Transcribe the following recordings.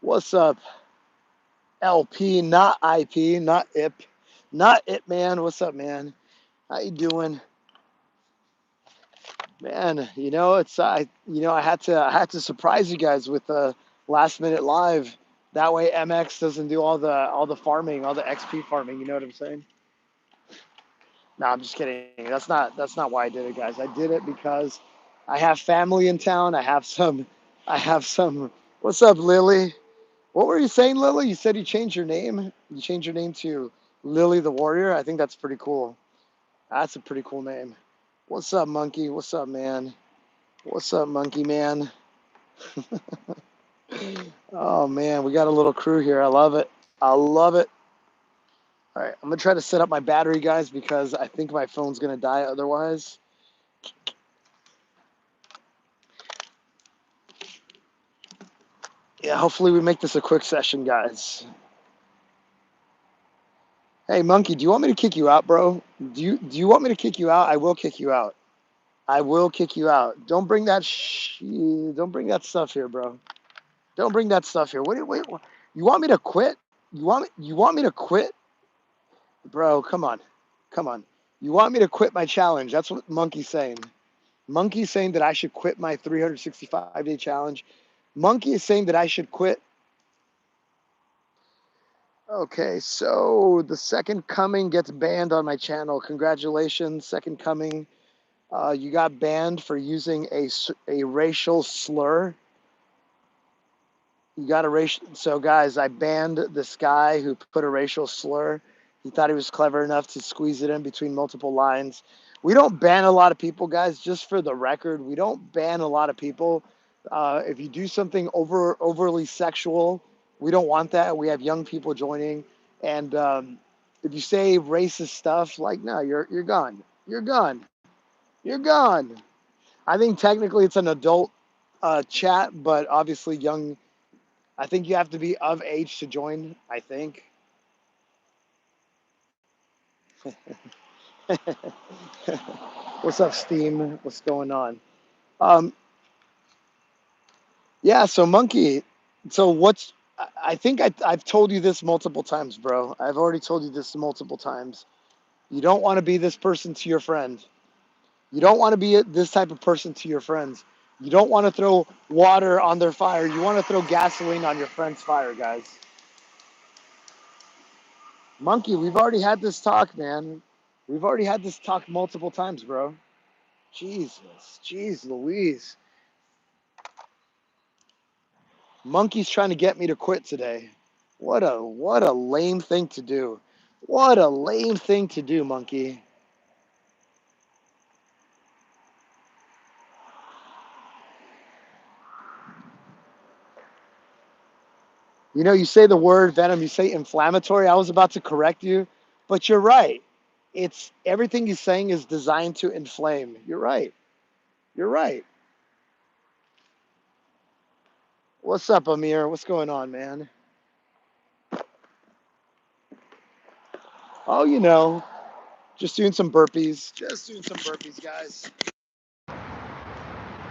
What's up, LP? Not IP, not IP, not it, man. What's up, man? How you doing, man? I had to surprise you guys with a last minute live. That way, MX doesn't do all the farming, all the XP farming. You know what I'm saying? No, I'm just kidding. That's not why I did it, guys. I did it because I have family in town. I have some. What's up, Lily? What were you saying, Lily? You said you changed your name. You changed your name to Lily the Warrior. I think that's pretty cool. That's a pretty cool name. What's up, Monkey? What's up, man? What's up, Monkey Man? Oh man, we got a little crew here. I love it. I love it. All right, I'm gonna try to set up my battery, guys, because I think my phone's gonna die otherwise. Yeah, hopefully we make this a quick session, guys. Hey, Monkey, do you want me to kick you out, bro? Do you want me to kick you out? I will kick you out. I will kick you out. Don't bring that stuff here, bro. Don't bring that stuff here. What? You want me to quit? You want me to quit? Bro, come on. Come on. You want me to quit my challenge? That's what Monkey's saying. Monkey's saying that I should quit my 365-day challenge. Monkey is saying that I should quit. Okay, so the second coming gets banned on my channel. Congratulations, second coming. You got banned for using a racial slur. You got a racial. So, guys, I banned this guy who put a racial slur. He thought he was clever enough to squeeze it in between multiple lines. We don't ban a lot of people, guys. Just for the record, we don't ban a lot of people. If you do something overly sexual, we don't want that. We have young people joining, and if you say racist stuff, like no, you're gone. You're gone. You're gone. I think technically it's an adult chat, but obviously young. I think you have to be of age to join. I think. What's up, Steam? What's going on? Um, yeah. So, Monkey. So, I think I've told you this multiple times, bro. I've already told you this multiple times. You don't want to be this person to your friend. You don't want to be this type of person to your friends. You don't want to throw water on their fire. You want to throw gasoline on your friend's fire, guys. Monkey, we've already had this talk, man. We've already had this talk multiple times, bro. Jesus, jeez Louise. Monkey's trying to get me to quit today. What a lame thing to do. What a lame thing to do, Monkey. You know, you say the word venom, you say inflammatory. I was about to correct you, but you're right. It's everything he's saying is designed to inflame. You're right. You're right. What's up, Amir? What's going on, man? Oh, just doing some burpees. Just doing some burpees, guys.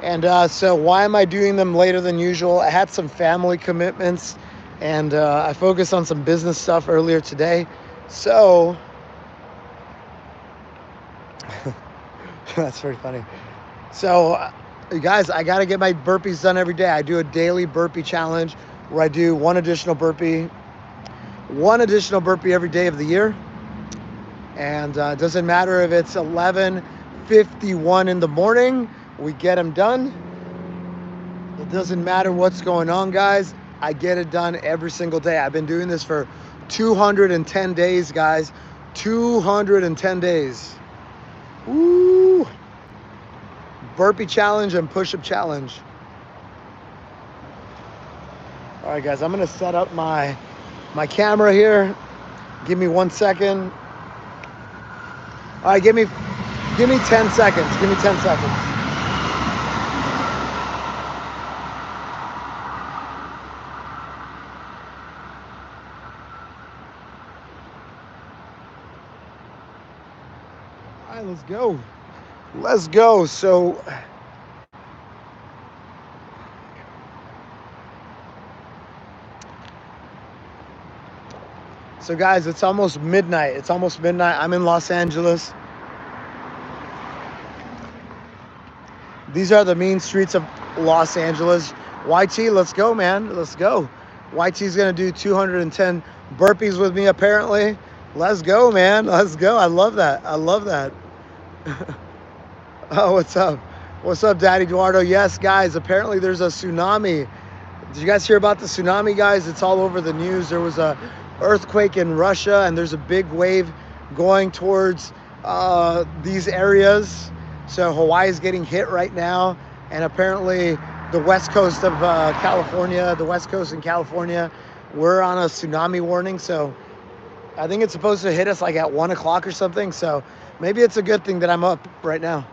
And so, why am I doing them later than usual? I had some family commitments, and I focused on some business stuff earlier today. So, that's very funny. So, guys, I got to get my burpees done every day. I do a daily burpee challenge where I do one additional burpee every day of the year. And it doesn't matter if it's 11:51 in the morning, we get them done. It doesn't matter what's going on, guys. I get it done every single day. I've been doing this for 210 days, guys. 210 days. Woo! Burpee challenge and push-up challenge. All right, guys, I'm gonna set up my camera here. Give me 1 second. All right, give me 10 seconds. Give me 10 seconds. All right, let's go. Let's go. So, So guys, it's almost midnight. It's almost midnight. I'm in Los Angeles. These are the mean streets of Los Angeles. YT, let's go, man. Let's go. YT's going to do 210 burpees with me, apparently. Let's go, man. Let's go. I love that. I love that. Oh, what's up? What's up, Daddy Eduardo? Yes, guys, apparently there's a tsunami. Did you guys hear about the tsunami, guys? It's all over the news. There was a earthquake in Russia, and there's a big wave going towards these areas. So Hawaii is getting hit right now, and apparently the west coast of California, the west coast in California, we're on a tsunami warning. So I think it's supposed to hit us like at 1 o'clock or something. So maybe it's a good thing that I'm up right now.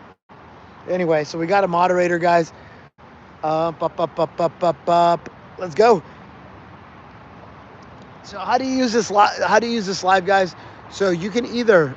Anyway, so we got a moderator, guys. Up. Let's go. So how do you use this live, guys? So you can either,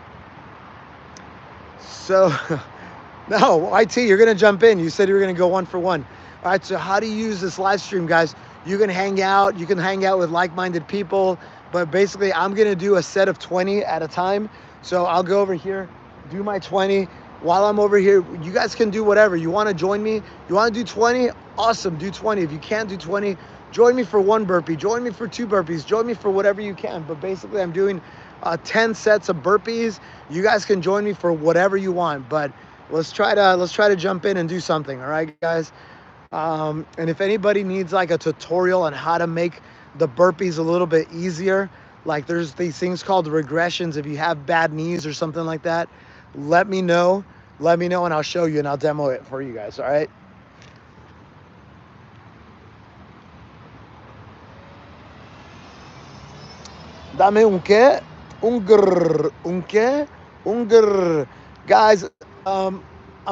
no, IT, you're gonna jump in. You said you were gonna go 1 for 1. All right, so how do you use this live stream, guys? You can hang out with like-minded people, but basically I'm gonna do a set of 20 at a time. So I'll go over here, do my 20. While I'm over here, you guys can do whatever. You wanna join me? You wanna do 20? Awesome, do 20. If you can't do 20, join me for 1 burpee, join me for 2 burpees, join me for whatever you can. But basically I'm doing 10 sets of burpees. You guys can join me for whatever you want, but let's try to jump in and do something. All right, guys. And if anybody needs like a tutorial on how to make the burpees a little bit easier, like there's these things called regressions. If you have bad knees or something like that, let me know and I'll show you and I'll demo it for you guys. All right. Dame un qué? Un grrr. Un qué? Un grrr. Guys, I'm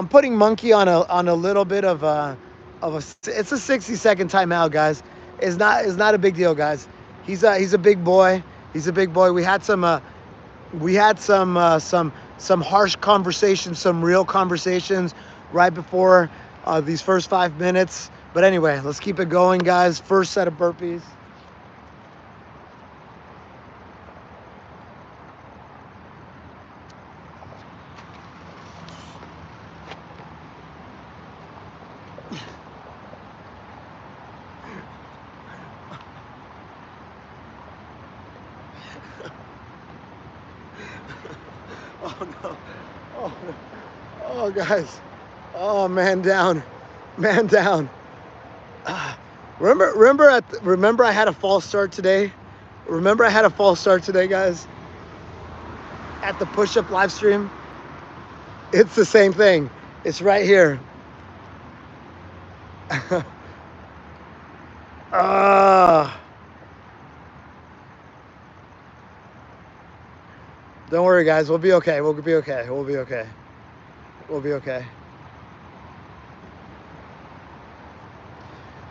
putting Monkey on a little bit of a it's a 60-second timeout, guys. It's not a big deal, guys. He's a big boy. He's a big boy. We had some harsh conversations, some real conversations right before these first 5 minutes. But anyway, let's keep it going, guys. First set of burpees. Oh no! Oh, oh guys! Oh, man down! Remember I had a false start today. Guys. At the push-up live stream, it's the same thing. It's right here. Don't worry, guys. We'll be okay. We'll be okay.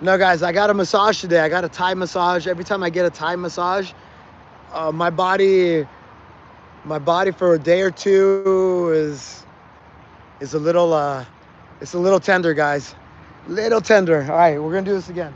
No, guys, I got a massage today. I got a Thai massage. Every time I get a Thai massage, my body for a day or two is a little it's a little tender, guys. Little tender. All right, we're gonna do this again.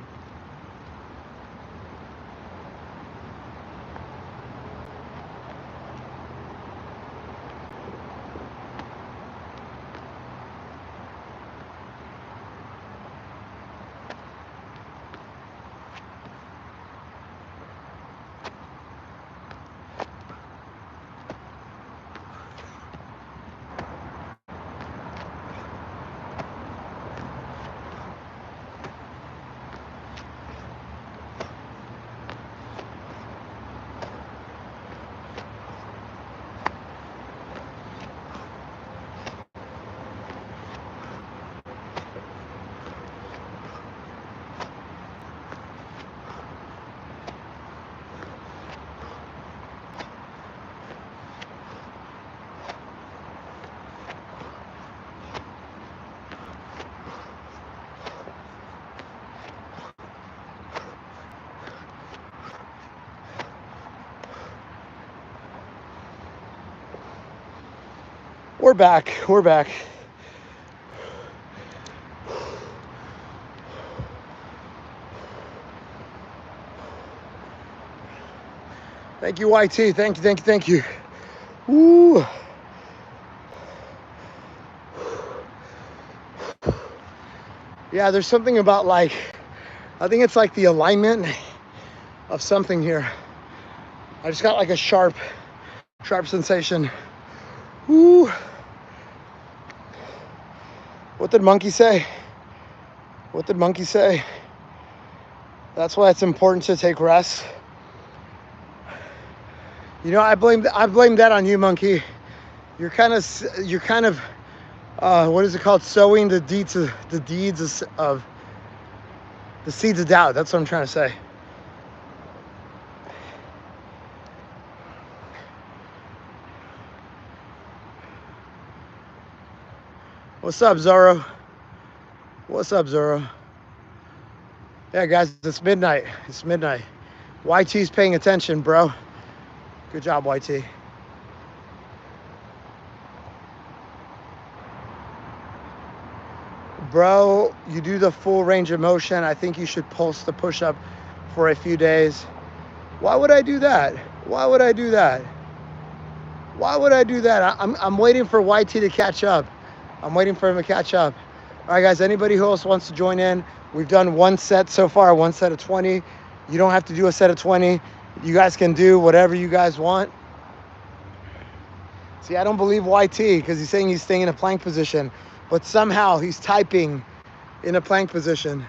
We're back. Thank you, YT. Thank you, thank you, thank you. Ooh. Yeah, there's something about like, I think it's like the alignment of something here. I just got like a sharp sensation. Ooh. What did Monkey say? What did Monkey say? That's why it's important to take rest. You know, I blame that on you, Monkey. You're kind of what is it called? Sowing the seeds of doubt. That's what I'm trying to say. What's up, Zorro? What's up, Zorro? Yeah, guys, it's midnight. It's midnight. YT's paying attention, bro. Good job, YT. Bro, you do the full range of motion. I think you should pulse the push-up for a few days. Why would I do that? Why would I do that? Why would I do that? I'm waiting for YT to catch up. I'm waiting for him to catch up. All right, guys, anybody who else wants to join in, we've done one set so far, one set of 20. You don't have to do a set of 20. You guys can do whatever you guys want. See, I don't believe YT because he's saying he's staying in a plank position, but somehow he's typing in a plank position.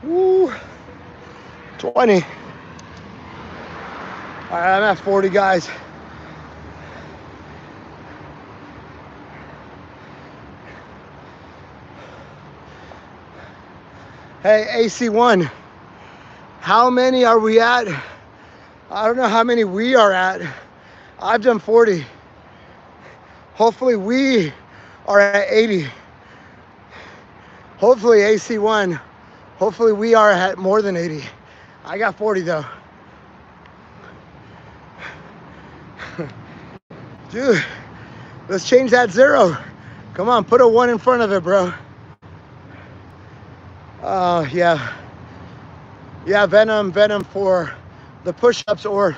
Woo. 20. All right, I'm at 40, guys. Hey, AC1, how many are we at? I don't know how many we are at. I've done 40. Hopefully we are at 80. Hopefully AC1, hopefully we are at more than 80. I got 40 though. Dude, let's change that 0. Come on, put a 1 in front of it, bro. Yeah. Yeah, Venom for the push-ups or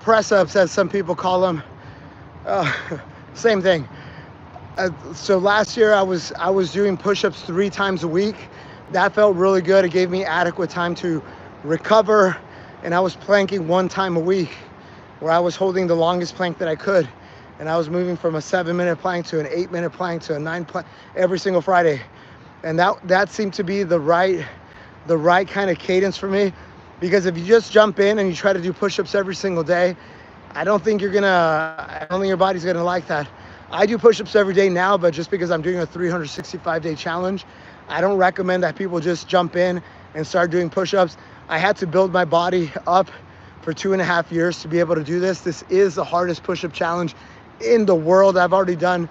press-ups, as some people call them. Same thing. So last year I was doing push-ups 3 times a week. That felt really good. It gave me adequate time to recover, and I was planking 1 time a week, where I was holding the longest plank that I could, and I was moving from a 7-minute plank to an 8-minute plank to a 9 plank every single Friday, and that seemed to be the right kind of cadence for me. Because if you just jump in and you try to do push-ups every single day, I don't think your body's gonna like that. I do push-ups every day now, but just because I'm doing a 365-day challenge, I don't recommend that people just jump in and start doing push-ups. I had to build my body up for 2.5 years to be able to do this. This is the hardest push-up challenge in the world. I've already done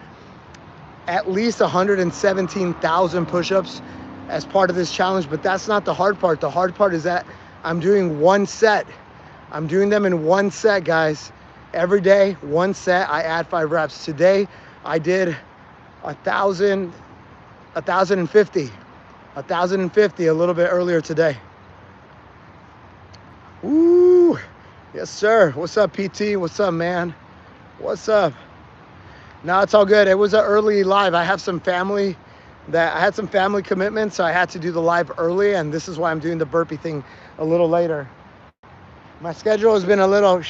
at least 117,000 push-ups as part of this challenge, but that's not the hard part. The hard part is that I'm doing 1 set. I'm doing them in 1 set, guys. Every day, 1 set, I add 5 reps. Today, I did 1,050 a little bit earlier today. Woo, yes, sir. What's up, PT? What's up, man? What's up? No, it's all good. It was an early live. I have some family that I had some family commitments, so I had to do the live early, and this is why I'm doing the burpee thing a little later. My schedule has been a little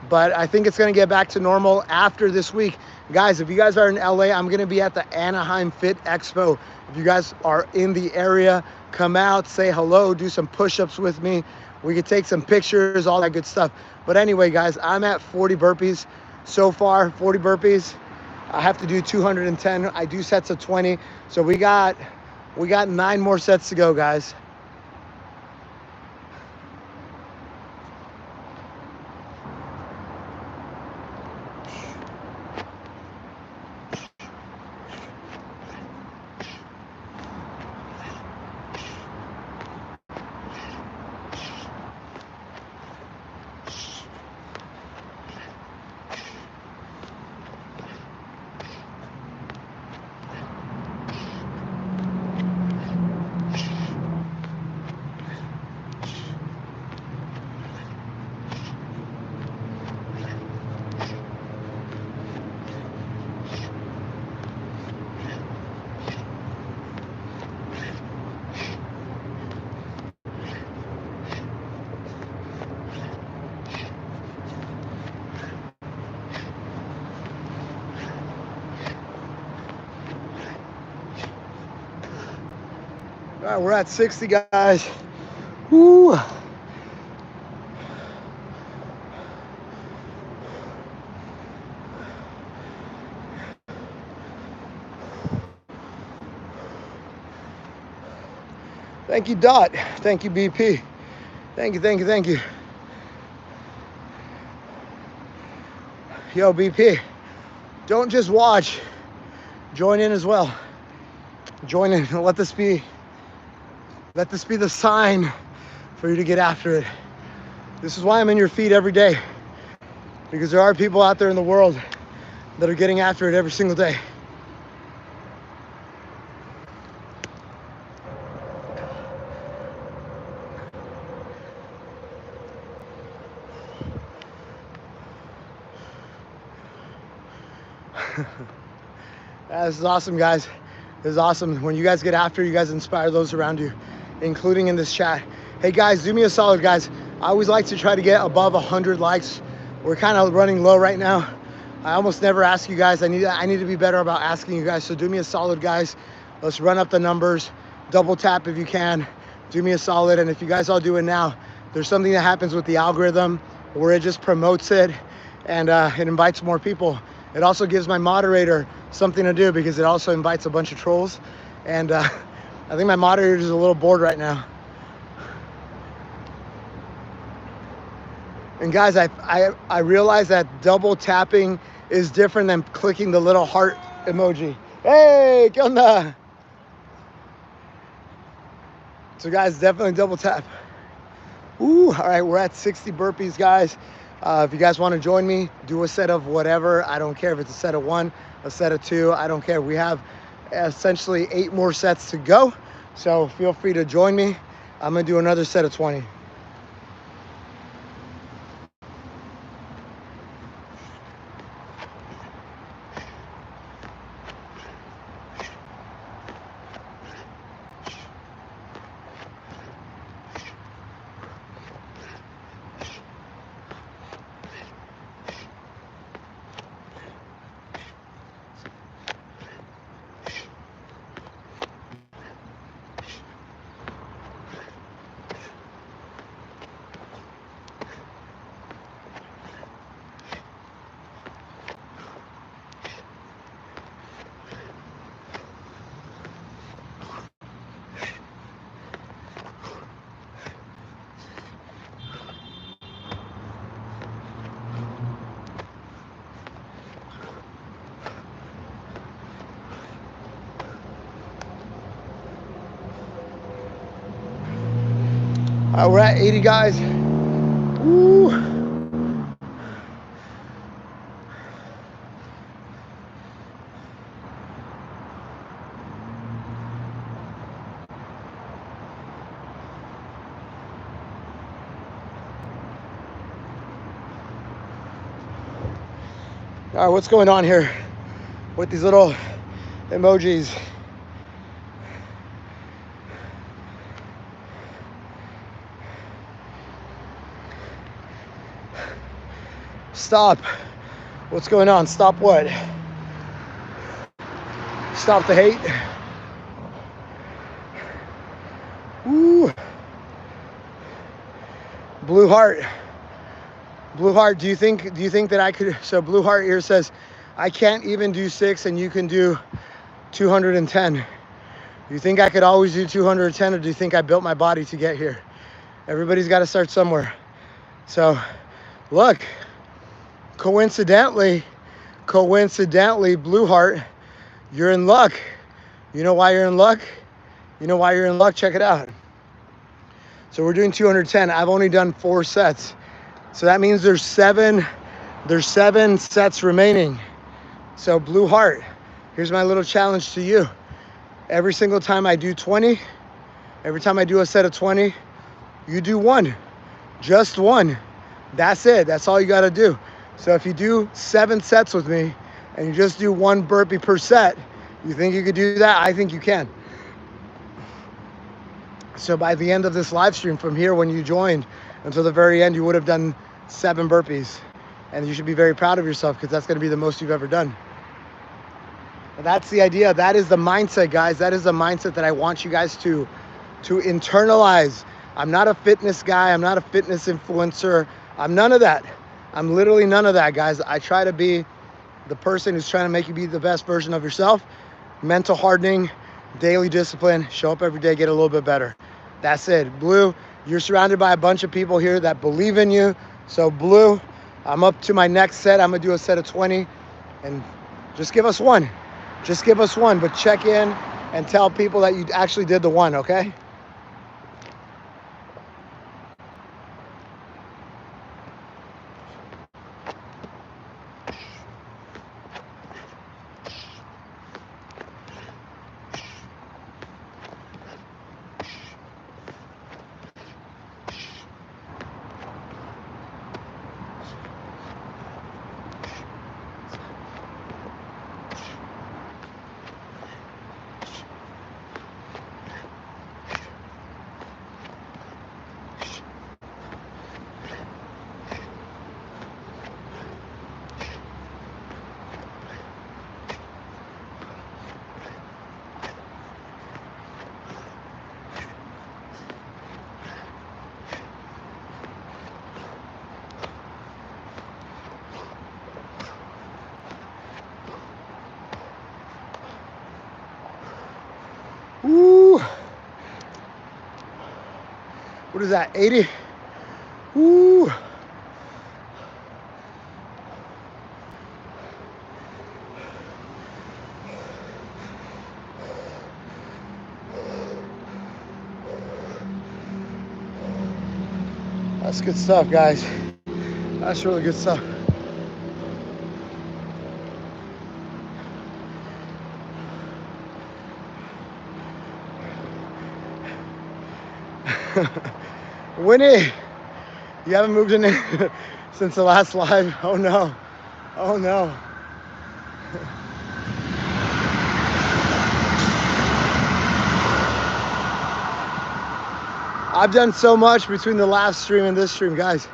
but I think it's going to get back to normal after this week. Guys, if you guys are in LA, I'm going to be at the Anaheim Fit Expo. If you guys are in the area, come out, say hello, do some push-ups with me. We could take some pictures, all that good stuff. But anyway, guys, I'm at 40 burpees so far, 40 burpees. I have to do 210. I do sets of 20. So we got 9 more sets to go, guys. All right, we're at 60, guys. Woo. Thank you, Dot. Thank you, BP. Thank you, thank you, thank you. Yo, BP, don't just watch. Join in as well. Join in. Let this be the sign for you to get after it. This is why I'm in your feed every day, because there are people out there in the world that are getting after it every single day. This is awesome, guys. This is awesome. When you guys get after, you guys inspire those around you, including in this chat. Hey guys, do me a solid, guys. I always like to try to get above 100 likes. We're kind of running low right now. I almost never ask you guys. I need to be better about asking you guys. So do me a solid, guys. Let's run up the numbers. Double tap if you can. Do me a solid. And if you guys all do it now, there's something that happens with the algorithm where it just promotes it and it invites more people. It also gives my moderator something to do because it also invites a bunch of trolls. And I think my moderator is a little bored right now. And guys, I realize that double tapping is different than clicking the little heart emoji. Hey, ¿qué onda? So guys, definitely double tap. Ooh, all right, we're at 60 burpees, guys. If you guys want to join me, do a set of whatever. I don't care if it's a set of 1, a set of 2. I don't care. We have essentially 8 more sets to go. So feel free to join me. I'm going to do another set of 20. We're at 80, guys. Woo. All right, what's going on here with these little emojis. Stop. What's going on? Stop what? Stop the hate. Woo. Blue heart. Blue heart, do you think that I could, so blue heart here says, I can't even do 6 and you can do 210. Do you think I could always do 210, or do you think I built my body to get here? Everybody's got to start somewhere. So look, coincidentally, blue heart, you're in luck. You know why you're in luck? You know why you're in luck? Check it out. So we're doing 210. I've only done 4 sets. So that means there's seven sets remaining. So blue heart, here's my little challenge to you. Every single time I do 20, every time I do a set of 20, you do 1, just 1. That's it. That's all you got to do. So if you do 7 sets with me and you just do 1 burpee per set, you think you could do that? I think you can. So by the end of this live stream from here, when you joined until the very end, you would have done 7 burpees. And you should be very proud of yourself, because that's going to be the most you've ever done. And that's the idea. That is the mindset, guys. That is the mindset that I want you guys to internalize. I'm not a fitness guy. I'm not a fitness influencer. I'm none of that. I'm literally none of that, guys. I try to be the person who's trying to make you be the best version of yourself. Mental hardening, daily discipline, show up every day, get a little bit better. That's it. Blue, you're surrounded by a bunch of people here that believe in you. So blue, I'm up to my next set. I'm gonna do a set of 20, and just give us 1. Just give us 1, but check in and tell people that you actually did the 1, okay? Woo! What is that, 80? Woo! That's good stuff, guys. That's really good stuff. Winnie, you haven't moved in since the last live. Oh no. Oh no. I've done so much between the last stream and this stream, guys.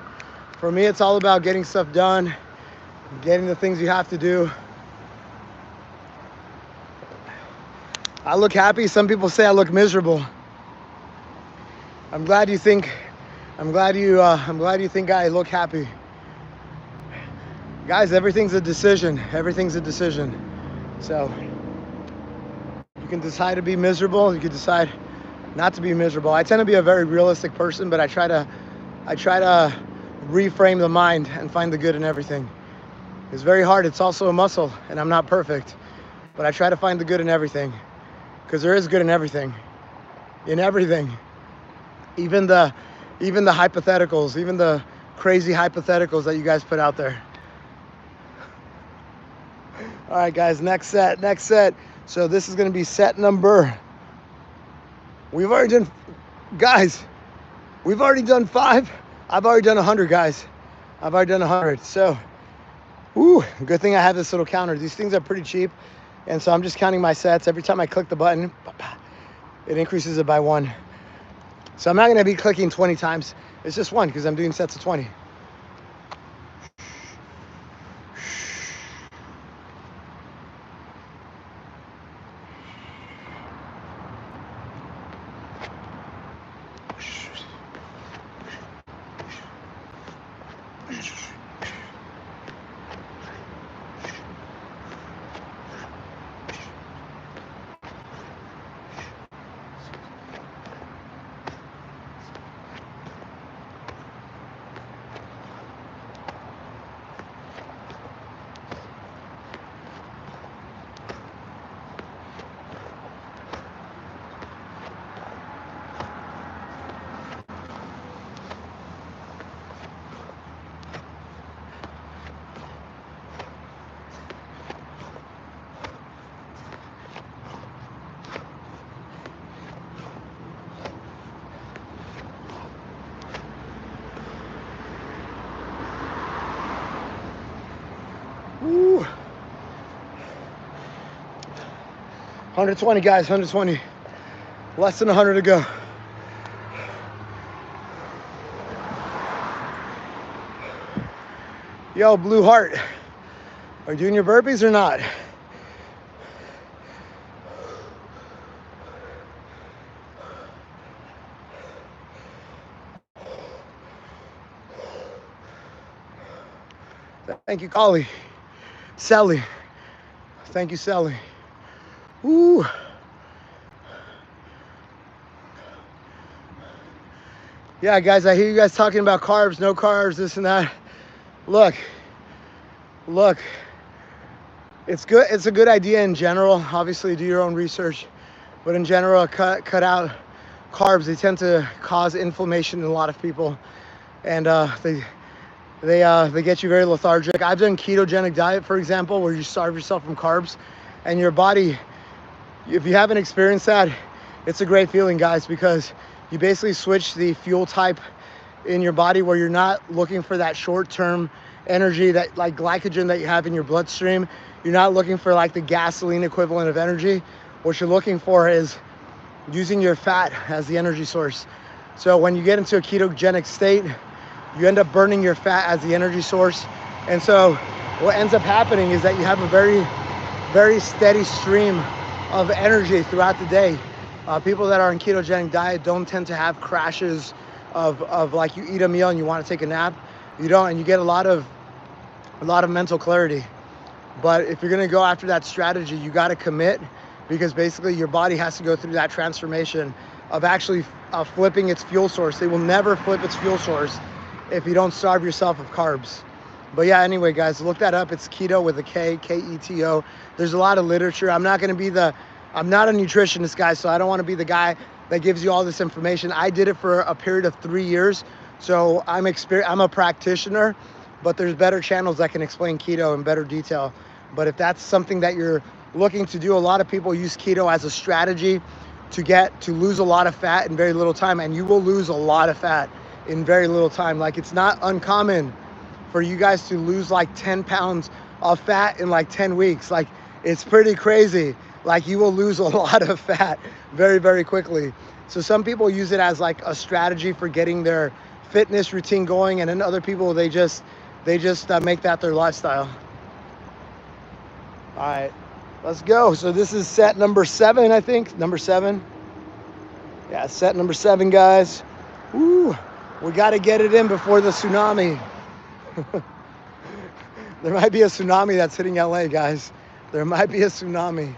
For me, it's all about getting stuff done, getting the things you have to do. I look happy. Some people say I look miserable. I'm glad you think I look happy. Guys, everything's a decision. Everything's a decision. So you can decide to be miserable. You can decide not to be miserable. I tend to be a very realistic person, but I try to reframe the mind and find the good in everything. It's very hard. It's also a muscle, and I'm not perfect, but I try to find the good in everything, because there is good in everything. In everything. Even the hypotheticals, even the crazy hypotheticals that you guys put out there. All right, guys, next set. So this is going to be set number. We've already done 5. I've already done 100, guys. I've already done 100. So, good thing I have this little counter. These things are pretty cheap. And so I'm just counting my sets. Every time I click the button, it increases it by 1. So I'm not going to be clicking 20 times. It's just 1 because I'm doing sets of 20. Woo. 120 guys, 120. Less than 100 to go. Yo, Blue Heart, are you doing your burpees or not? Thank you, Collie. Sally. Thank you, Sally. Woo. Yeah, guys, I hear you guys talking about carbs, no carbs, this and that. Look, it's good. It's a good idea in general. Obviously, do your own research, but in general, cut out carbs. They tend to cause inflammation in a lot of people, and they get you very lethargic. I've done ketogenic diet, for example, where you starve yourself from carbs, and your body, if you haven't experienced that, it's a great feeling, guys, because you basically switch the fuel type in your body where you're not looking for that short-term energy, that like glycogen that you have in your bloodstream. You're not looking for like the gasoline equivalent of energy. What you're looking for is using your fat as the energy source. So when you get into a ketogenic state, you end up burning your fat as the energy source. And so what ends up happening is that you have a very, very steady stream of energy throughout the day. People that are on ketogenic diet don't tend to have crashes of like you eat a meal and you want to take a nap. You don't, and you get a lot of mental clarity. But if you're gonna go after that strategy, you gotta commit, because basically your body has to go through that transformation of actually flipping its fuel source. They will never flip its fuel source if you don't starve yourself of carbs. But yeah, anyway, guys, look that up. It's keto with a K, K-E-T-O. There's a lot of literature. I'm not a nutritionist, guys, so I don't want to be the guy that gives you all this information. I did it for a period of 3 years, so I'm a practitioner, but there's better channels that can explain keto in better detail. But if that's something that you're looking to do, a lot of people use keto as a strategy to lose a lot of fat in very little time, and you will lose a lot of fat in very little time. Like, it's not uncommon for you guys to lose like 10 pounds of fat in like 10 weeks. Like, it's pretty crazy. Like, you will lose a lot of fat very, very quickly. So some people use it as like a strategy for getting their fitness routine going, and then other people, they just make that their lifestyle. All right, let's go. So this is set number 7, I think. Number 7. Yeah, set number 7, guys. Woo, we got to get it in before the tsunami. There might be a tsunami that's hitting LA, guys. There might be a tsunami.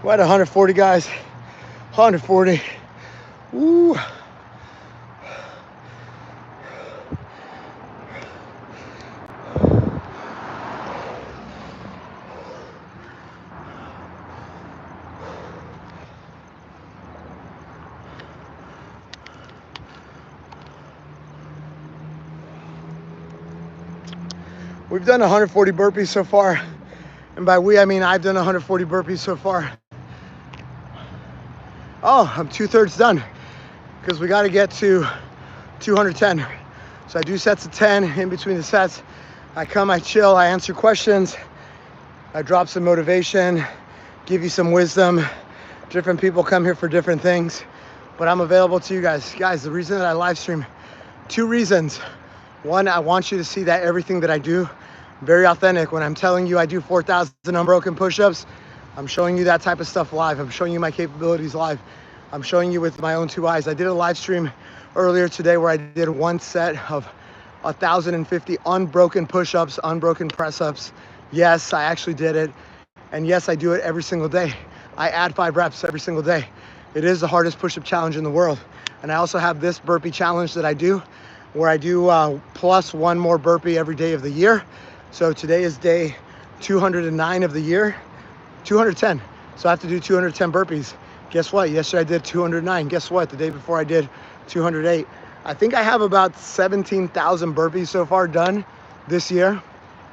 We're at 140, guys. 140. Woo. We've done 140 burpees so far. And by we, I mean I've done 140 burpees so far. Oh, I'm 2/3 done because we got to get to 210. So I do sets of 10 in between the sets. I come, I chill, I answer questions. I drop some motivation, give you some wisdom. Different people come here for different things, but I'm available to you guys. Guys, the reason that I live stream, 2 reasons. One, I want you to see that everything that I do, very authentic. When I'm telling you I do 4,000 unbroken push-ups, I'm showing you that type of stuff live. I'm showing you my capabilities live. I'm showing you with my own 2 eyes. I did a live stream earlier today where I did 1 set of 1,050 unbroken push-ups, unbroken press-ups. Yes, I actually did it. And yes, I do it every single day. I add 5 reps every single day. It is the hardest push-up challenge in the world. And I also have this burpee challenge that I do, where I do plus 1 more burpee every day of the year. So today is day 209 of the year, 210. So I have to do 210 burpees. Guess what? Yesterday I did 209. Guess what? The day before I did 208. I think I have about 17,000 burpees so far done this year.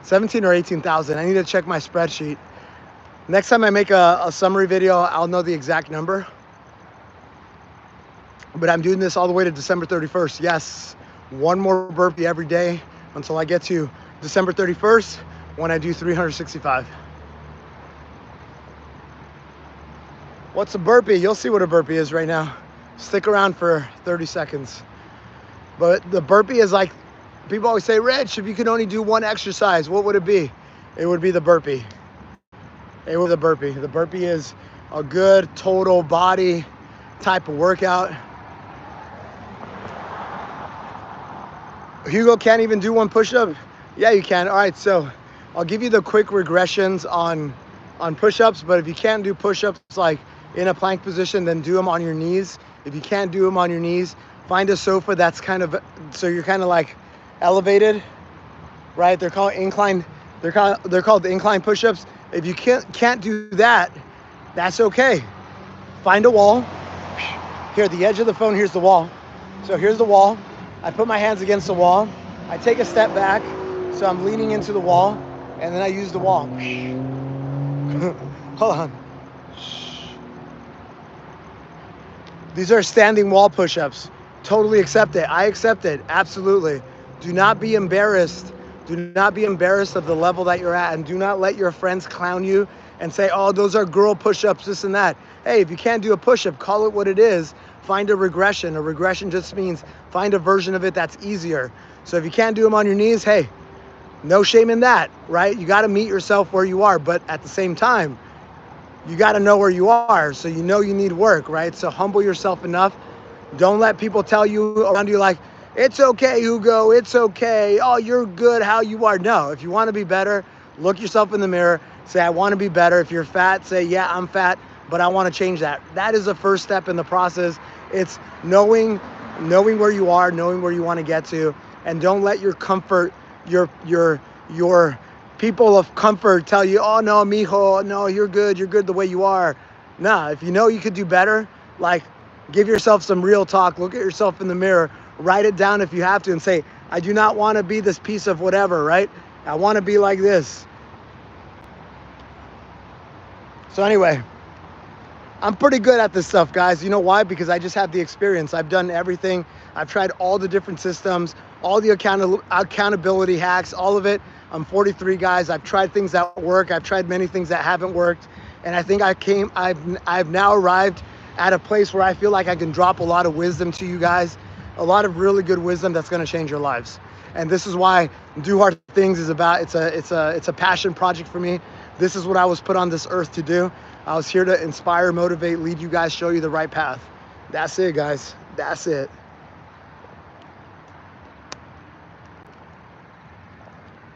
17 or 18,000. I need to check my spreadsheet. Next time I make a summary video, I'll know the exact number. But I'm doing this all the way to December 31st. Yes, 1 more burpee every day until I get to December 31st when I do 365. What's a burpee? You'll see what a burpee is right now. Stick around for 30 seconds. But the burpee is like, people always say, Rich, if you could only do 1 exercise, what would it be? It would be the burpee. It was the burpee. The burpee is a good total body type of workout. Hugo can't even do 1 push-up? Yeah, you can. All right, so I'll give you the quick regressions on push-ups, but if you can't do push-ups like in a plank position, then do them on your knees. If you can't do them on your knees, find a sofa that's kind of, so you're kind of like elevated, right? They're called incline, they're called the incline push-ups. If you can't do that, that's okay. Find a wall. Here, the edge of the phone, here's the wall. So here's the wall. I put my hands against the wall. I take a step back, so I'm leaning into the wall, and then I use the wall. Hold on. These are standing wall push-ups. Totally accept it. I accept it. Absolutely. Do not be embarrassed. Do not be embarrassed of the level that you're at, and do not let your friends clown you and say, oh, those are girl push-ups, this and that. Hey, if you can't do a push-up, call it what it is. Find a regression. A regression just means find a version of it that's easier. So if you can't do them on your knees, hey, no shame in that, right? You got to meet yourself where you are, but at the same time, you got to know where you are, so you know you need work, right? So humble yourself enough. Don't let people tell you around you like, it's okay, Hugo, it's okay. Oh, you're good how you are. No, if you want to be better, look yourself in the mirror, say, I want to be better. If you're fat, say, yeah, I'm fat, but I want to change that. That is the first step in the process. It's knowing where you are, knowing where you want to get to, and don't let your comfort, your people of comfort tell you, oh no, mijo, no, you're good the way you are. Nah, if you know you could do better, like give yourself some real talk, look at yourself in the mirror, write it down if you have to, and say, I do not want to be this piece of whatever, right? I want to be like this. So anyway, I'm pretty good at this stuff, guys. You know why? Because I just have the experience. I've done everything. I've tried all the different systems, all the accountability hacks, all of it. I'm 43, guys. I've tried things that work. I've tried many things that haven't worked. And I think I've now arrived at a place where I feel like I can drop a lot of wisdom to you guys, a lot of really good wisdom that's going to change your lives. And this is why Do Hard Things is about. It's a passion project for me. This is what I was put on this earth to do. I was here to inspire, motivate, lead you guys, show you the right path. That's it, guys. That's it.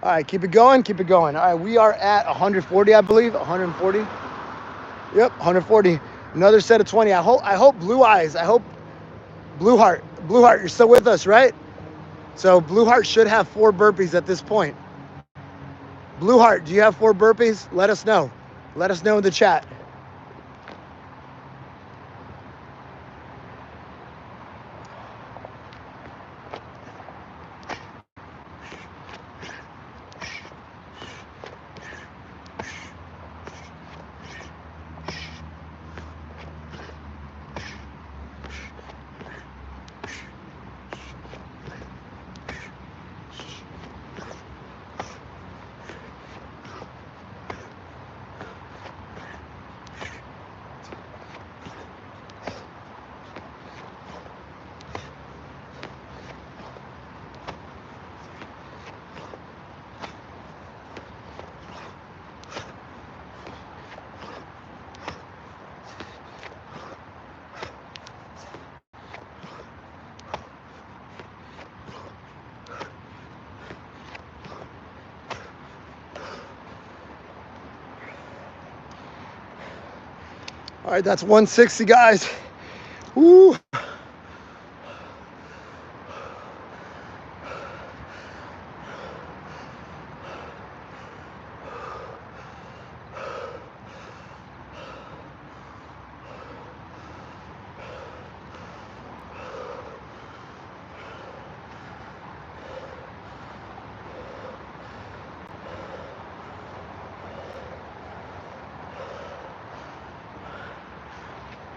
All right, keep it going, keep it going. All right, we are at 140, I believe, 140. Yep, 140. Another set of 20. I hope Blue Eyes. I hope Blue Heart. Blue Heart, you're still with us, right? So Blue Heart should have 4 burpees at this point. Blue Heart, do you have 4 burpees? Let us know. Let us know in the chat. All right, that's 160, guys. Woo.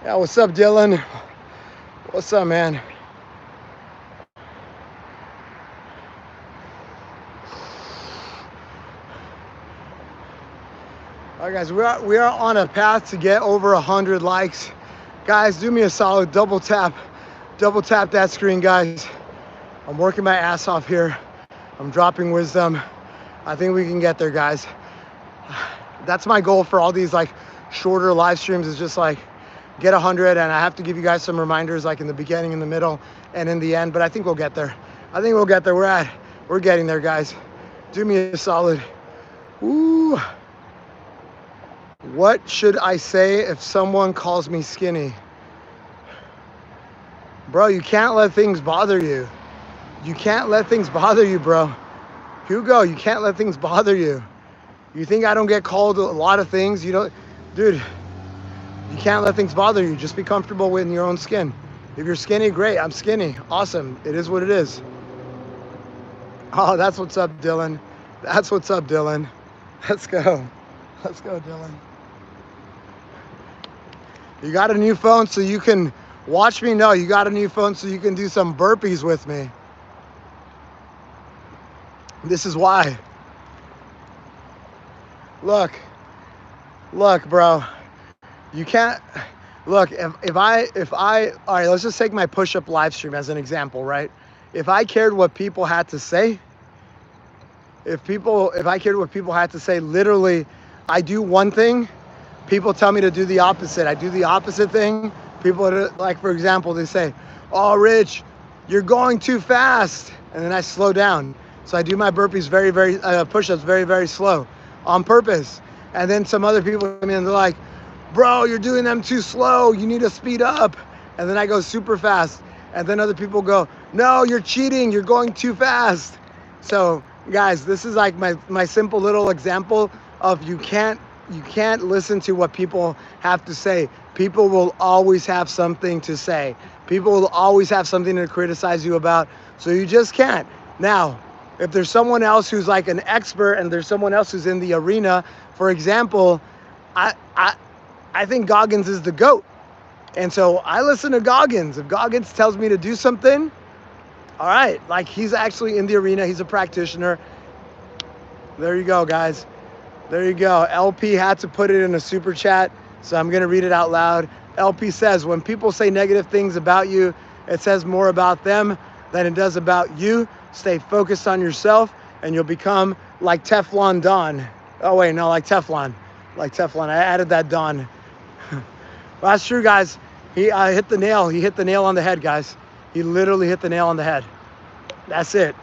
Yeah, what's up, Dylan? What's up, man? All right, guys, we are on a path to get over 100 likes. Guys, do me a solid, double tap that screen, guys. I'm working my ass off here. I'm dropping wisdom. I think we can get there, guys. That's my goal for all these like shorter live streams, is just like get 100, and I have to give you guys some reminders like in the beginning, in the middle, and in the end, but I think we'll get there. I think we'll get there. We're getting there, guys. Do me a solid. Ooh. What should I say if someone calls me skinny? Bro, you can't let things bother you. You can't let things bother you, bro. Hugo, you can't let things bother you. You think I don't get called a lot of things? You don't, dude, you can't let things bother you. Just be comfortable in your own skin. If you're skinny, great. I'm skinny. Awesome. It is what it is. Oh, that's what's up, Dylan. That's what's up, Dylan. Let's go. Let's go, Dylan. You got a new phone so you can watch me? No, you got a new phone so you can do some burpees with me. This is why. Look, bro. You can't, look, if I, all right, let's just take my push-up live stream as an example, right? If I cared what people had to say, if I cared what people had to say, literally, I do one thing, people tell me to do the opposite. I do the opposite thing. People, like, for example, they say, oh, Rich, you're going too fast. And then I slow down. So I do my burpees push-ups very, very slow on purpose. And then some other people come in and they're like, bro, you're doing them too slow. You need to speed up. And then I go super fast. And then other people go, no, you're cheating. You're going too fast. So guys, this is like my simple little example of you can't listen to what people have to say. People will always have something to say. People will always have something to criticize you about. So you just can't. Now, if there's someone else who's like an expert and there's someone else who's in the arena, for example, I think Goggins is the GOAT. And so I listen to Goggins. If Goggins tells me to do something, all right, like he's actually in the arena. He's a practitioner. There you go, guys. There you go. LP had to put it in a super chat, so I'm going to read it out loud. LP says, when people say negative things about you, it says more about them than it does about you. Stay focused on yourself, and you'll become like Teflon Don. Oh, wait, no, like Teflon. Like Teflon. I added that Don. Well, that's true, guys. He hit the nail. He hit the nail on the head, guys. He literally hit the nail on the head. That's it.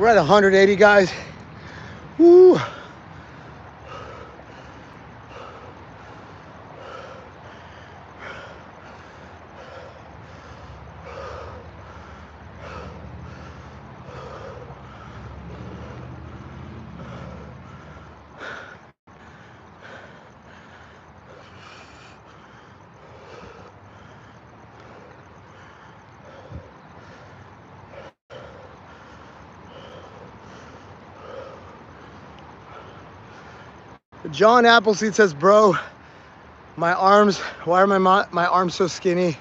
We're at 180, guys. Woo. John Appleseed says, bro, my arms, why are my arms so skinny?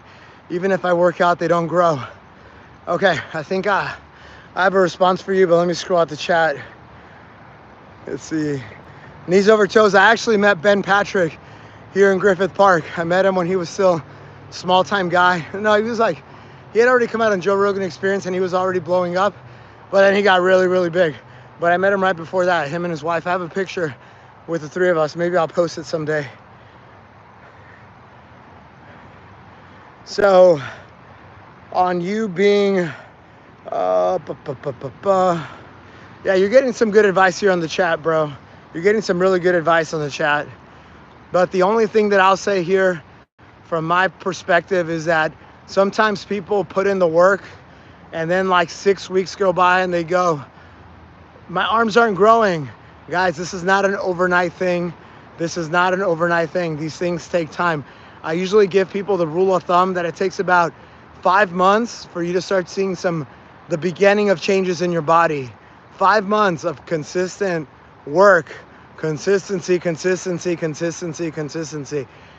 Even if I work out, they don't grow. Okay, I think I have a response for you, but let me scroll out the chat. Let's see. Knees over toes. I actually met Ben Patrick here in Griffith Park. I met him when he was still a small-time guy. No, he had already come out on Joe Rogan Experience and he was already blowing up, but then he got really, really big. But I met him right before that, him and his wife. I have a picture with the three of us. Maybe I'll post it someday. So, on you being, yeah, you're getting some good advice here on the chat, bro. You're getting some really good advice on the chat. But the only thing that I'll say here from my perspective is that sometimes people put in the work and then like 6 weeks go by and they go, my arms aren't growing. Guys, this is not an overnight thing. This is not an overnight thing. These things take time. I usually give people the rule of thumb that it takes about 5 months for you to start seeing the beginning of changes in your body. 5 months of consistent work, consistency.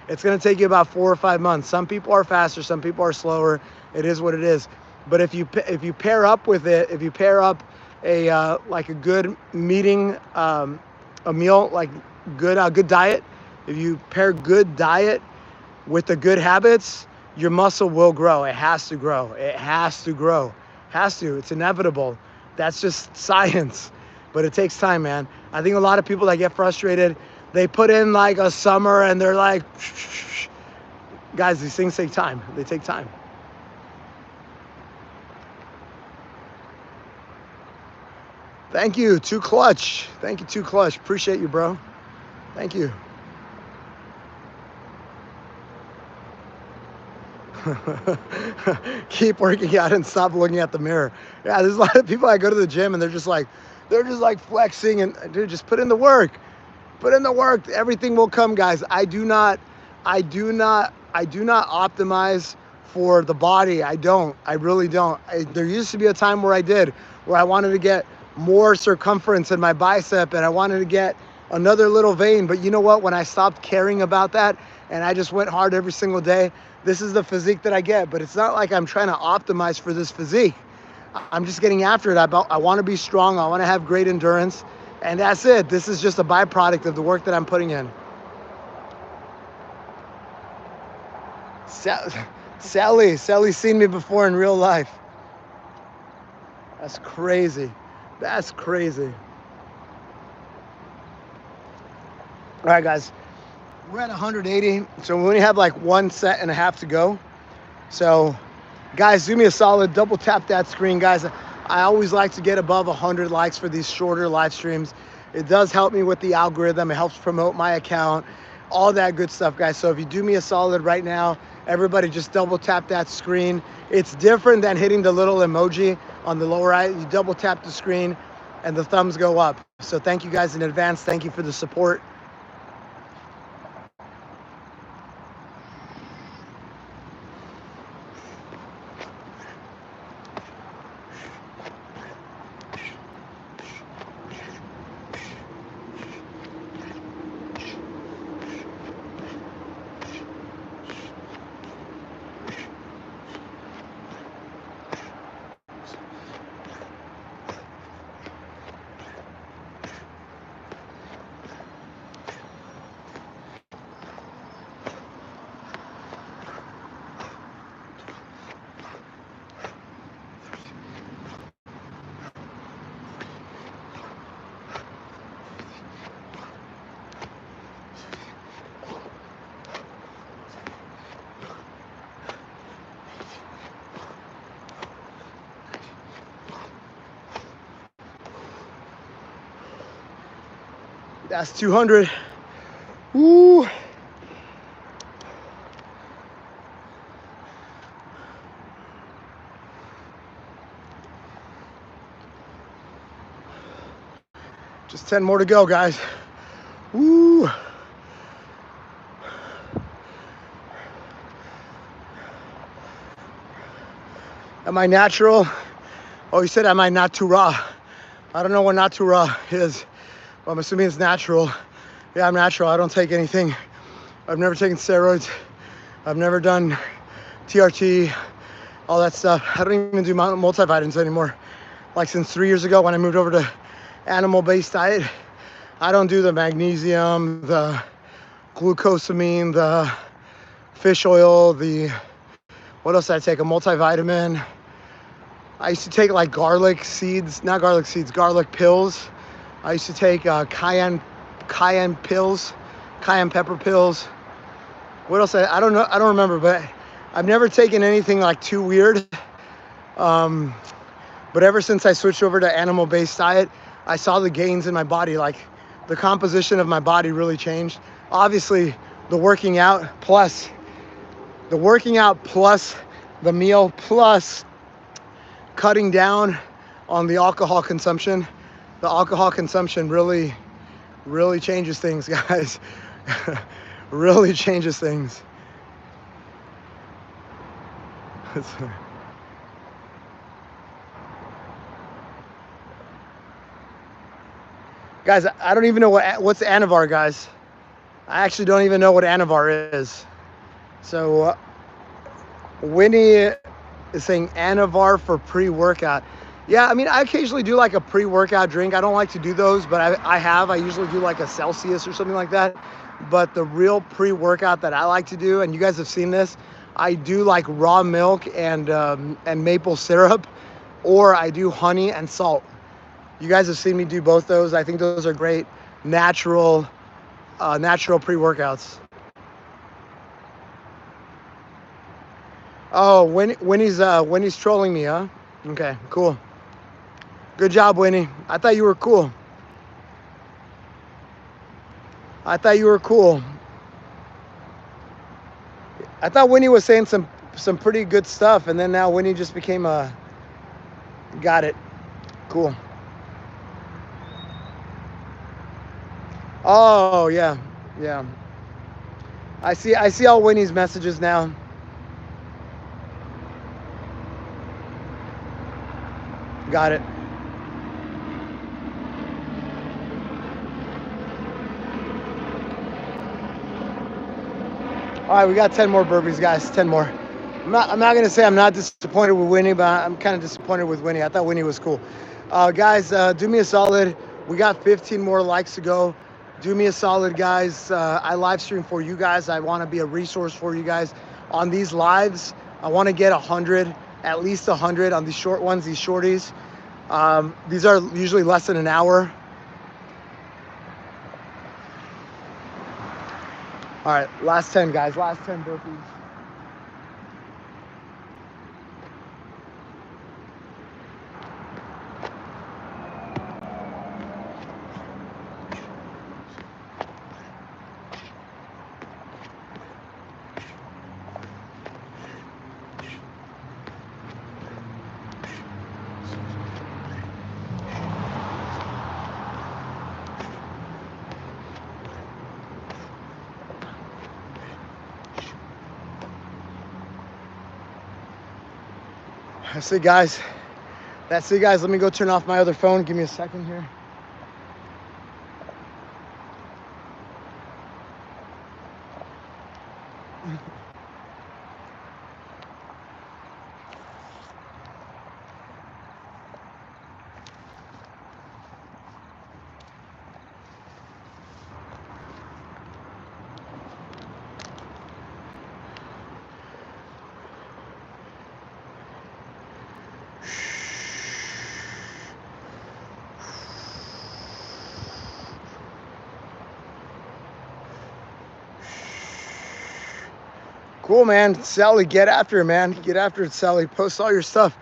It's going to take you about 4 or 5 months. Some people are faster, some people are slower. It is what it is. But if you pair up with it, if you pair up a like a good meeting, a meal, like good diet, if you pair good diet with the good habits, your muscle will grow. It has to grow. It has to grow. Has to. It's inevitable. That's just science. But it takes time, man. I think a lot of people that get frustrated, they put in like a summer and they're like, shh. Guys, these things take time. They take time. Thank you, Too Clutch. Thank you, Too Clutch. Appreciate you, bro. Thank you. Keep working out and stop looking at the mirror. Yeah, there's a lot of people I go to the gym and they're just like flexing and dude, just put in the work. Put in the work. Everything will come, guys. I do not optimize for the body. I don't. I really don't. There used to be a time where I did, where I wanted to get more circumference in my bicep and I wanted to get another little vein. But you know what? When I stopped caring about that and I just went hard every single day, this is the physique that I get. But it's not like I'm trying to optimize for this physique. I'm just getting after it. I want to be strong. I want to have great endurance. And that's it. This is just a byproduct of the work that I'm putting in. Sally's seen me before in real life. That's crazy. That's crazy. All right, guys. We're at 180, so we only have like 1.5 sets to go. So, guys, do me a solid. Double tap that screen, guys. I always like to get above 100 likes for these shorter live streams. It does help me with the algorithm. It helps promote my account, all that good stuff, guys. So if you do me a solid right now, everybody just double tap that screen. It's different than hitting the little emoji on the lower right. You double tap the screen and the thumbs go up. So thank you guys in advance. Thank you for the support. That's 200. Woo. Just 10 more to go, guys. Woo. Am I natural? Oh, you said am I not too raw? I don't know what not too raw is, but I'm assuming it's natural. Yeah, I'm natural. I don't take anything. I've never taken steroids. I've never done TRT, all that stuff. I don't even do multivitamins anymore. Like since 3 years ago when I moved over to animal-based diet, I don't do the magnesium, the glucosamine, the fish oil, what else did I take? A multivitamin. I used to take like garlic seeds, not garlic seeds, garlic pills. I used to take cayenne pills, cayenne pepper pills. What else? I don't know. I don't remember, but I've never taken anything like too weird. But ever since I switched over to animal-based diet, I saw the gains in my body. Like the composition of my body really changed. Obviously, the working out plus the meal plus cutting down on the alcohol consumption. The alcohol consumption really changes things, guys. Really changes things. Guys, I don't even know what's Anavar, guys. I actually don't even know what Anavar is. So Winnie is saying Anavar for pre-workout. Yeah, I mean, I occasionally do like a pre-workout drink. I don't like to do those, but I usually do like a Celsius or something like that. But the real pre-workout that I like to do, and you guys have seen this, I do like raw milk and maple syrup, or I do honey and salt. You guys have seen me do both those. I think those are great natural pre-workouts. Oh, Winnie's trolling me, huh? Okay, cool. Good job, Winnie. I thought you were cool. I thought Winnie was saying some pretty good stuff, and then now Winnie just became a... Got it. Cool. Oh, yeah. Yeah. I see all Winnie's messages now. Got it. All right, we got 10 more burpees, guys. 10 more. I'm not gonna say I'm not disappointed with Winnie, but I'm kind of disappointed with Winnie. I thought Winnie was cool. Guys, do me a solid. We got 15 more likes to go. Do me a solid, guys. I live stream for you guys. I want to be a resource for you guys on these lives. I want to get 100, at least 100 on these short ones, these shorties. These are usually less than an hour. All right, last 10, guys. Last 10 burpees. That's it, guys. That's it, guys. Let me go turn off my other phone. Give me a second here. Cool, man. Sally, get after it, man. Get after it, Sally. Post all your stuff.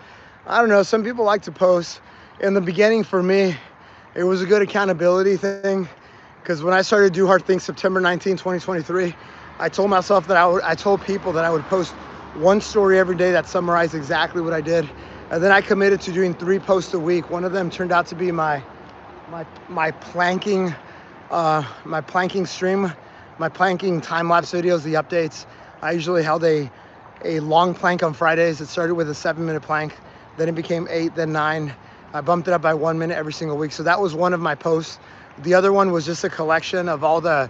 I don't know. Some people like to post. In the beginning, for me, it was a good accountability thing. Because when I started to do hard things September 19, 2023, I told myself that I told people that I would post one story every day that summarized exactly what I did. And then I committed to doing 3 posts a week. One of them turned out to be my planking, my planking stream, my planking time-lapse videos, the updates. I usually held a long plank on Fridays. It started with a 7-minute plank, then it became 8, then 9. I bumped it up by 1 minute every single week. So that was one of my posts. The other one was just a collection of all the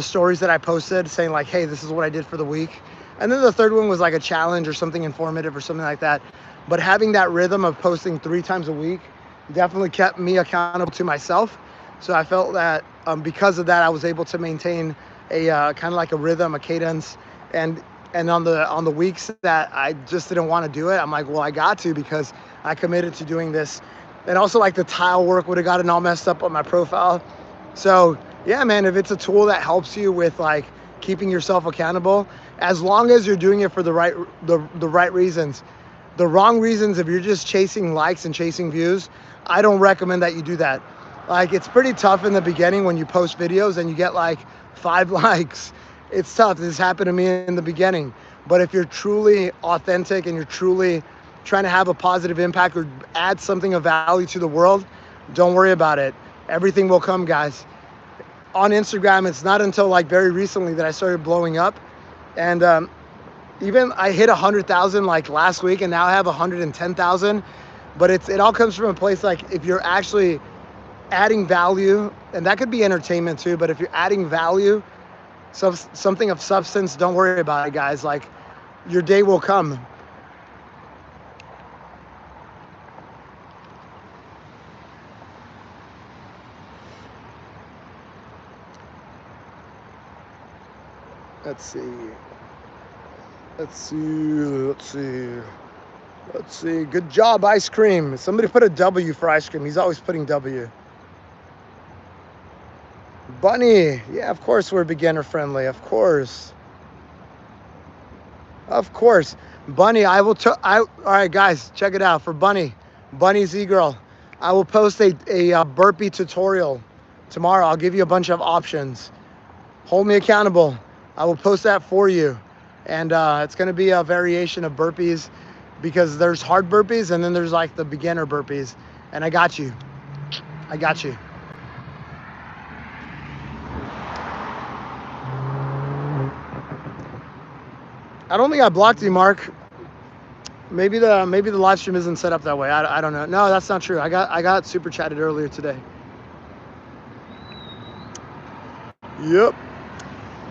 stories that I posted saying like, hey, this is what I did for the week. And then the third one was like a challenge or something informative or something like that. But having that rhythm of posting 3 times a week definitely kept me accountable to myself. So I felt that because of that, I was able to maintain a kind of like a rhythm, a cadence. And on the weeks that I just didn't want to do it, I'm like, well, I got to, because I committed to doing this. And also like the tile work would have gotten all messed up on my profile. So yeah, man, if it's a tool that helps you with like keeping yourself accountable, as long as you're doing it for the right reasons. The wrong reasons, if you're just chasing likes and chasing views, I don't recommend that you do that. Like, it's pretty tough in the beginning when you post videos and you get like 5 likes. It's tough. This happened to me in the beginning. But if you're truly authentic and you're truly trying to have a positive impact or add something of value to the world, don't worry about it. Everything will come, guys. On Instagram, it's not until like very recently that I started blowing up. And even I hit 100,000 like last week, and now I have 110,000. But it all comes from a place like, if you're actually adding value, and that could be entertainment too, but if you're adding value, something of substance, don't worry about it, guys. Like, your day will come. Let's see. Good job, ice cream. Somebody put a W for ice cream. He's always putting W. Bunny. Yeah, of course we're beginner friendly. Of course. Bunny, all right, guys, check it out. For Bunny Z-Girl, I will post a burpee tutorial tomorrow. I'll give you a bunch of options. Hold me accountable. I will post that for you. And it's going to be a variation of burpees, because there's hard burpees and then there's like the beginner burpees. And I got you. I don't think I blocked you, Mark. Maybe the live stream isn't set up that way. I don't know. No, that's not true. I got super chatted earlier today. Yep.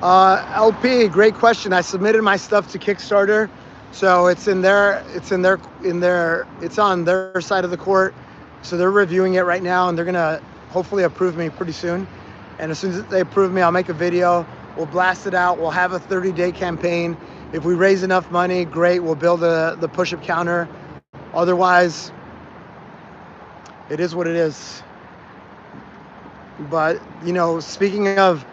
LP, great question. I submitted my stuff to Kickstarter, so it's on their side of the court. So they're reviewing it right now, and they're gonna hopefully approve me pretty soon. And as soon as they approve me, I'll make a video. We'll blast it out. We'll have a 30-day campaign. If we raise enough money, great. We'll build the push-up counter. Otherwise, it is what it is. But you know, speaking of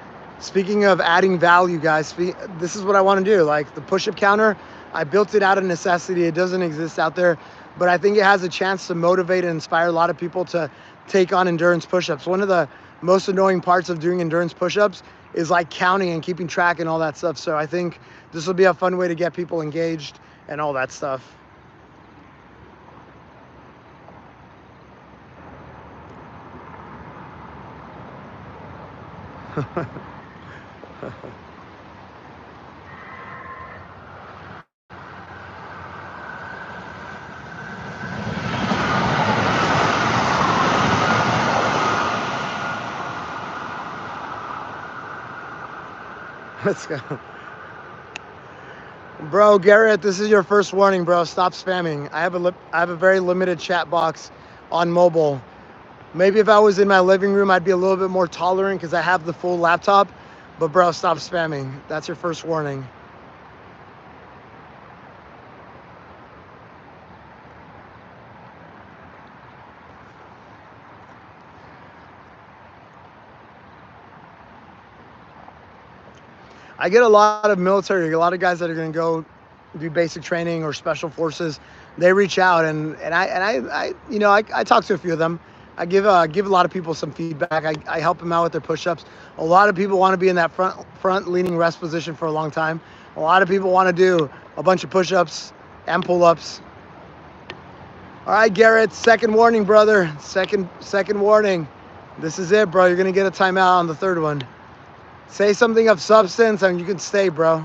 adding value, guys, this is what I want to do. Like the push-up counter, I built it out of necessity. It doesn't exist out there, but I think it has a chance to motivate and inspire a lot of people to take on endurance push-ups. One of the most annoying parts of doing endurance push-ups is like counting and keeping track and all that stuff. So I think this will be a fun way to get people engaged and all that stuff. Let's go. Bro, Garrett, this is your first warning, bro. Stop spamming. I have a very limited chat box on mobile. Maybe if I was in my living room, I'd be a little bit more tolerant because I have the full laptop. But bro, stop spamming. That's your first warning. I get a lot of military, a lot of guys that are going to go do basic training or special forces. They reach out and I talk to a few of them. I give a lot of people some feedback. I help them out with their push-ups. A lot of people want to be in that front leaning rest position for a long time. A lot of people want to do a bunch of push-ups and pull-ups. All right, Garrett, second warning, brother. Second warning. This is it, bro. You're gonna get a timeout on the third one. Say something of substance and you can stay, bro.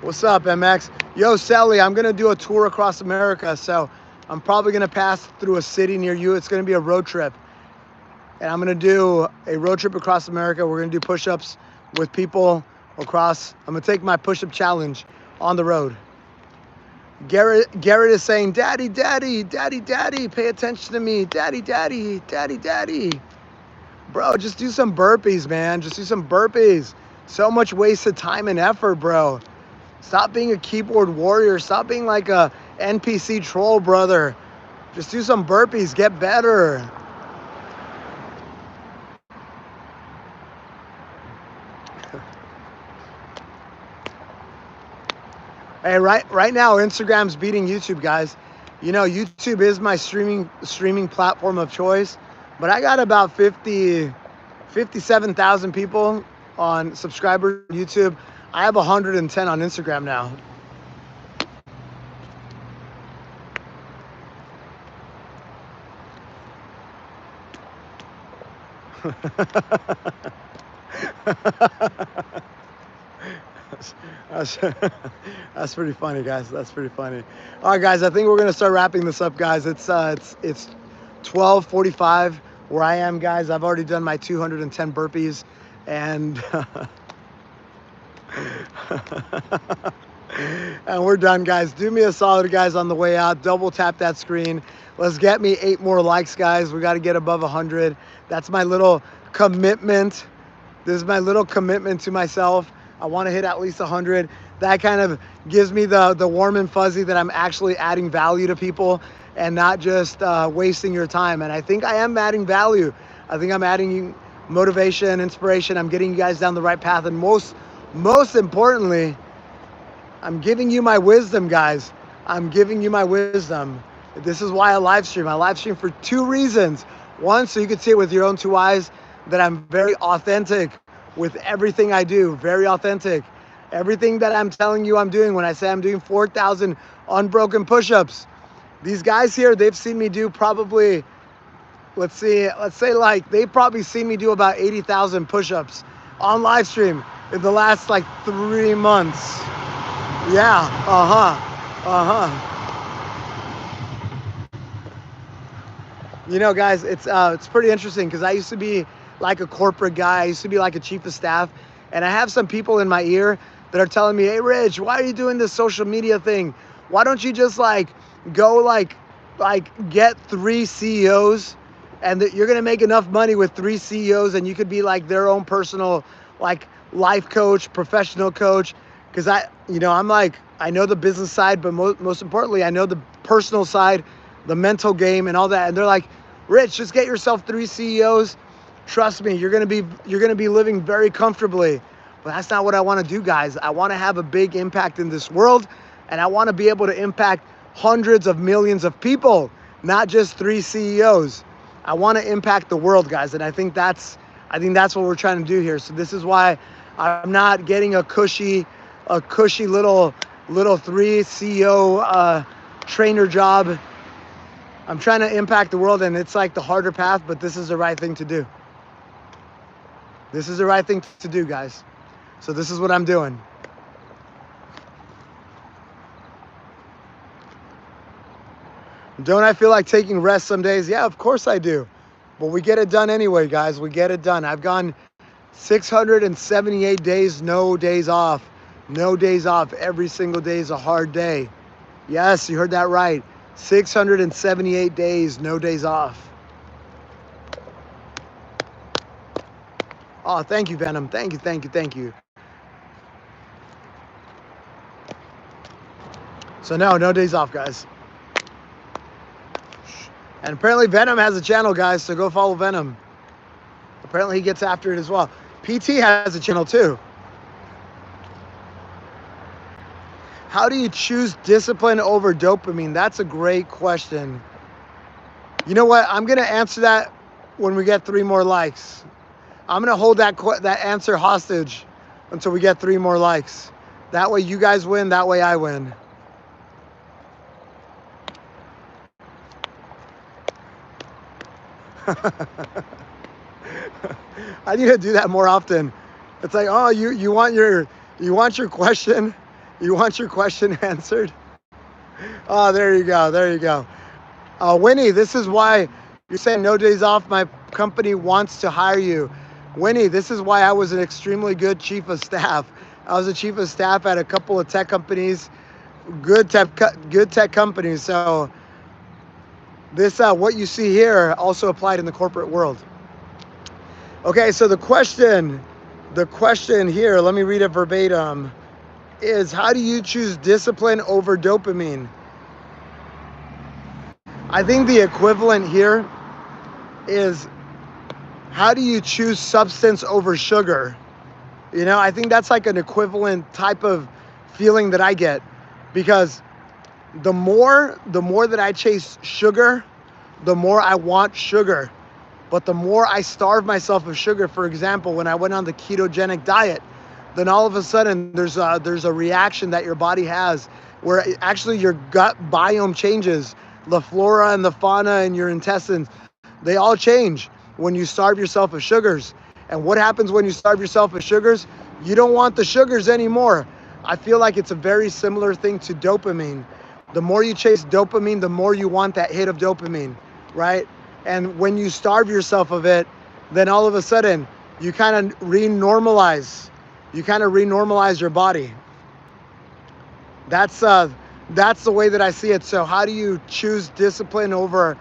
What's up, MX? Yo, Sally, I'm gonna do a tour across America, so I'm probably gonna pass through a city near you. It's gonna be a road trip. And I'm gonna do a road trip across America. We're gonna do push-ups with people across. I'm gonna take my push-up challenge on the road. Garrett is saying, daddy, daddy, daddy, daddy, pay attention to me. Daddy, daddy, daddy, daddy. Bro, just do some burpees, man. Just do some burpees. So much wasted time and effort, bro. Stop being a keyboard warrior. Stop being like a NPC troll, brother. Just do some burpees. Get better. Hey, right now, Instagram's beating YouTube, guys. You know, YouTube is my streaming platform of choice, but I got about 57,000 people on subscribers on YouTube. I have 110 on Instagram now. That's pretty funny, guys. That's pretty funny. All right, guys, I think we're gonna start wrapping this up, guys. It's 12:45 where I am, guys. I've already done my 210 burpees, and and we're done, guys. Do me a solid, guys, on the way out. Double tap that screen. Let's get me 8 more likes, guys. We got to get above 100. That's my little commitment. This is my little commitment to myself. I want to hit at least 100. That kind of gives me the warm and fuzzy that I'm actually adding value to people and not just wasting your time. And I think I am adding value. I think I'm adding motivation, inspiration. I'm getting you guys down the right path. And most importantly, I'm giving you my wisdom, guys. I'm giving you my wisdom. This is why I live stream. I live stream for 2 reasons. One, so you can see it with your own 2 eyes that I'm very authentic with everything I do. Very authentic. Everything that I'm telling you I'm doing, when I say I'm doing 4,000 unbroken push-ups, these guys here, they've seen me do probably, let's say like, they've probably seen me do about 80,000 push-ups on live stream in the last like 3 months. Yeah, You know, guys, it's pretty interesting because I used to be like a corporate guy. I used to be like a chief of staff, and I have some people in my ear that are telling me, hey, Rich, why are you doing this social media thing? Why don't you just like go like get 3 CEOs, and that you're gonna make enough money with 3 CEOs, and you could be like their own personal like life coach, professional coach. Because I'm like, I know the business side, but most importantly, I know the personal side, the mental game and all that. And they're like, Rich, just get yourself 3 CEOs. Trust me, you're gonna be living very comfortably. But that's not what I want to do, guys. I want to have a big impact in this world, and I want to be able to impact hundreds of millions of people, not just 3 CEOs. I want to impact the world, guys, and I think that's what we're trying to do here. So this is why I'm not getting a cushy little 3 CEO trainer job. I'm trying to impact the world, and it's like the harder path, but this is the right thing to do. This is the right thing to do, guys. So this is what I'm doing. Don't I feel like taking rest some days? Yeah, of course I do. But we get it done anyway, guys. We get it done. I've gone 678 days, no days off. No days off. Every single day is a hard day. Yes, you heard that right. 678 days, no days off. Oh, thank you, Venom. Thank you. So no days off, guys. And apparently Venom has a channel, guys, so go follow Venom. Apparently he gets after it as well. PT has a channel too. How do you choose discipline over dopamine? That's a great question. You know what? I'm going to answer that when we get 3 more likes. I'm going to hold that answer hostage until we get 3 more likes. That way you guys win, that way I win. I need to do that more often. It's like, oh, you want your question, answered. Oh, there you go. Winnie, this is why you're saying no days off. My company wants to hire you. Winnie, this is why I was an extremely good chief of staff. I was a chief of staff at a couple of tech companies, good tech companies. So this, what you see here also applied in the corporate world. Okay, so the question here, let me read it verbatim, is how do you choose discipline over dopamine? I think the equivalent here is how do you choose substance over sugar? You know, I think that's like an equivalent type of feeling that I get, because the more that I chase sugar, the more I want sugar. But the more I starve myself of sugar, for example, when I went on the ketogenic diet, then all of a sudden there's a reaction that your body has where actually your gut biome changes. The flora and the fauna in your intestines, they all change when you starve yourself of sugars. And what happens when you starve yourself of sugars? You don't want the sugars anymore. I feel like it's a very similar thing to dopamine. The more you chase dopamine, the more you want that hit of dopamine, right? And when you starve yourself of it, then all of a sudden you kind of renormalize. You kind of renormalize your body. That's the way that I see it. So how do you choose discipline over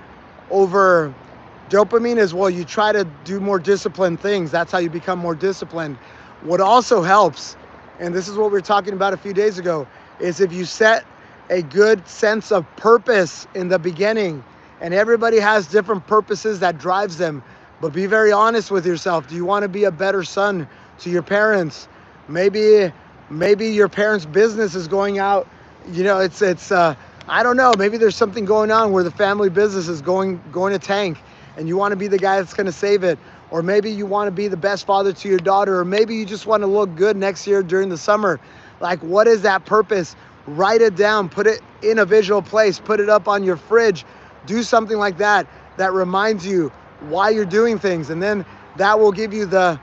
dopamine? Is, well, you try to do more disciplined things. That's how you become more disciplined. What also helps, and this is what we were talking about a few days ago, is if you set a good sense of purpose in the beginning. And everybody has different purposes that drives them, but be very honest with yourself. Do you want to be a better son to your parents? Maybe your parents' business is going out. You know, it's I don't know. Maybe there's something going on where the family business is going to tank, and you want to be the guy that's going to save it. Or maybe you want to be the best father to your daughter, or maybe you just want to look good next year during the summer. Like, what is that purpose? Write it down. Put it in a visual place. Put it up on your fridge. Do something like that reminds you why you're doing things, and then that will give you the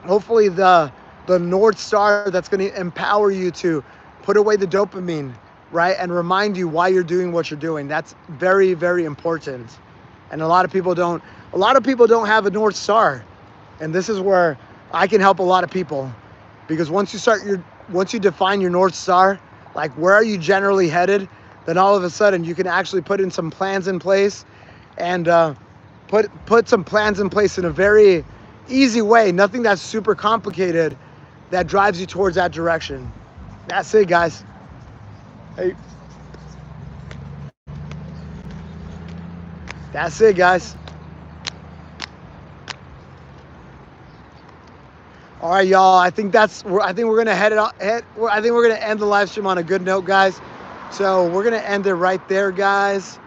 hopefully the North Star that's going to empower you to put away the dopamine, right, and remind you why you're doing what you're doing. That's very, very important. And a lot of people don't have a North Star, and this is where I can help a lot of people, because once you define your North Star, like where are you generally headed, then all of a sudden you can actually put in some plans in place, and put some plans in place in a very easy way, nothing that's super complicated, that drives you towards that direction. That's it, guys. Hey. That's it, guys. All right, y'all. I think we're gonna I think we're gonna end the live stream on a good note, guys. So we're gonna end it right there, guys.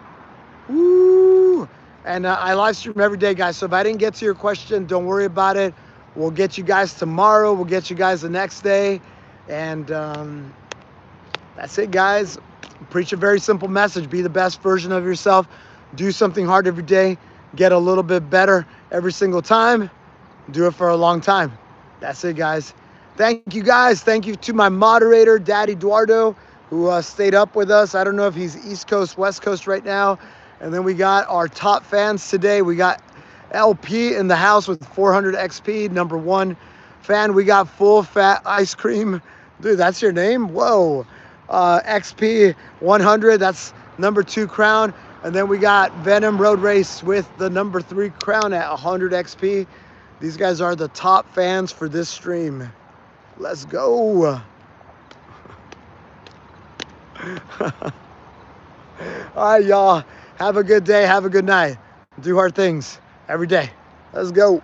Woo! And I live stream every day, guys. So if I didn't get to your question, don't worry about it. We'll get you guys tomorrow. We'll get you guys the next day. And that's it, guys. Preach a very simple message. Be the best version of yourself. Do something hard every day. Get a little bit better every single time. Do it for a long time. That's it, guys. Thank you, guys. Thank you to my moderator, Daddy Eduardo, who stayed up with us. I don't know if he's East Coast, West Coast right now. And then we got our top fans today. We got LP in the house with 400 XP, #1 fan. We got Full Fat Ice Cream. Dude, that's your name? Whoa. XP 100, that's #2 crown. And then we got Venom Road Race with the #3 crown at 100 XP. These guys are the top fans for this stream. Let's go. All right, y'all. Have a good day. Have a good night. Do hard things every day. Let's go.